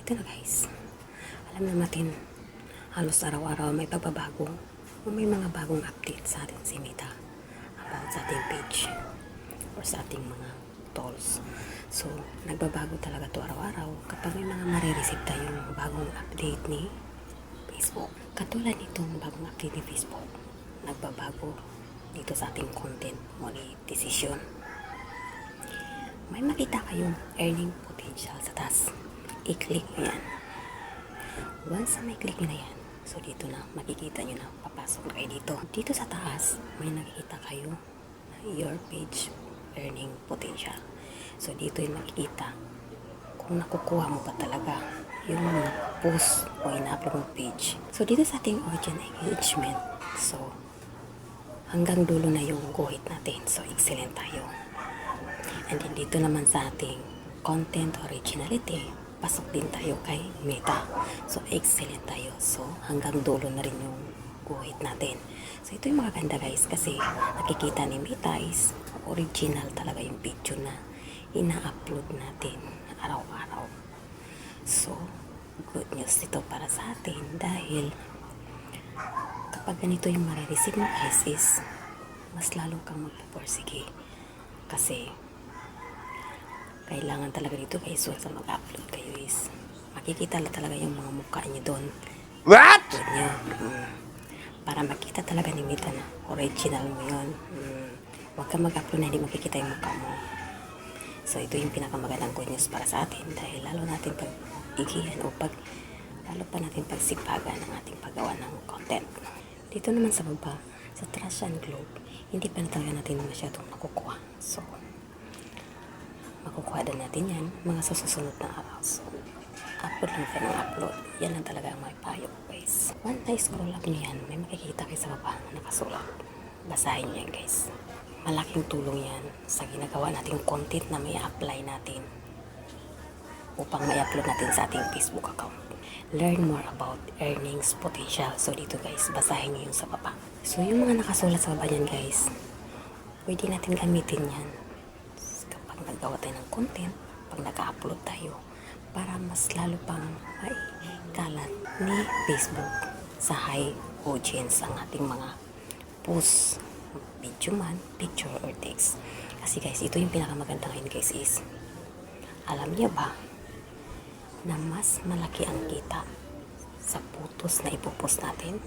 ito na guys. Alam na natin, halos araw-araw may pagbabago o may mga bagong update sa ating si Meta about sa ating page or sa ating mga tools. So, nagbabago talaga to araw-araw kapag may mga marireceive tayong bagong update ni Facebook. Katulad nitong bagong update ni Facebook, nagbabago dito sa ating content monetization. May makita kayong earning potential sa taas. I-click nyo yan. Once may click nyo na yan, so dito na makikita nyo na papasok na kayo dito. Dito sa taas, may nakikita kayo na your page earning potential. So dito yung makikita kung nakukuha mo pa talaga yung mga post o ina-upload mong page. So dito sa ating audience engagement, so hanggang dulo na yung guhit natin. So excellent tayo. And then dito naman sa ating content originality, pasok din tayo kay Meta. So excellent tayo. So hanggang dulo na rin yung guhit natin. So ito yung maganda guys kasi nakikita ni Meta is original talaga yung video na ina-upload natin araw-araw. So good news ito para sa atin dahil kapag ganito yung marireceive mo guys is mas lalo kang magpupursige kasi kailangan talaga dito guys once na mag-upload kayo is makikita talaga yung mga mukha nyo doon. What? Nyo, para makita talaga ni Meta na original mo yun. Huwag ka mag-upload na hindi makikita yung mukha mo. So ito yung pinakamagandang good news para sa atin dahil lalo natin pag-igihan o lalo pa natin pagsipagan ng ating paggawa ng content. Dito naman sa baba, sa Trash and Globe, hindi pa na talaga natin masyadong nakukuha. So makukuha din natin yan mga susunod na araw. So, upload lang tayo ng upload. Yan lang talaga ang may payo guys. One nice scroll up nyo yan, may makikita kayo sa baba na nakasulat. Basahin nyo yan guys. Malaking tulong yan sa ginagawa nating content na may apply natin upang may upload natin sa ating Facebook account. Learn more about earnings potential. So dito guys, basahin nyo yung sa baba. So yung mga nakasulat sa baba yan guys, pwede natin gamitin yan pag nagawa tayo ng content, pag nag-upload tayo, para mas lalo pang maikalat ni Facebook sa high audience ang ating mga post, video man, picture or text. Kasi guys, ito yung pinakamaganda ngayon guys is, alam niyo ba na mas malaki ang kita sa photos na ipopost natin,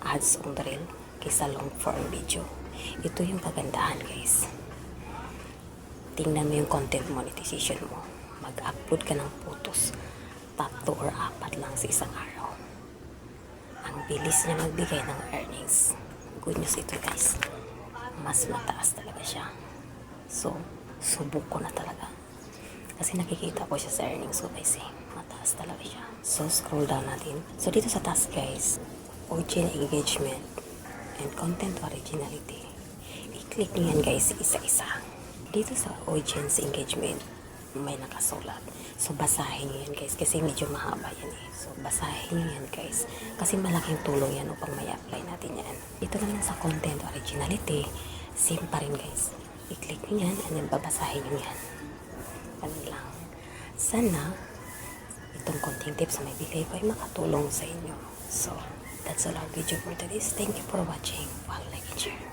ads on the reel, kaysa long form video. Ito yung kagandahan guys. Tingnan mo yung content monetization mo. Mag-upload ka ng photos 3 or 4 lang sa isang araw. Ang bilis niya magbigay ng earnings. Good news ito guys. Mas mataas talaga siya. So, subok ko na talaga. Kasi nakikita ko siya sa earnings ko guys eh. Mataas talaga siya. So, scroll down natin. So, dito sa task guys, audience engagement and content originality. I-click nyo yan guys isa-isa. Dito sa audience engagement, may nakasulat. So, basahin nyo yan guys. Kasi medyo mahaba yan eh. So, basahin nyo yan guys. Kasi malaking tulong yan upang may apply natin yan. Dito naman sa content originality, same pa rin guys. I-click nyo yan and then babasahin nyo yan. Ano lang. Sana, itong konting tips na may bigay ko ay makatulong sa inyo. So, that's all our video for today. Thank you for watching. Follow, like, and share.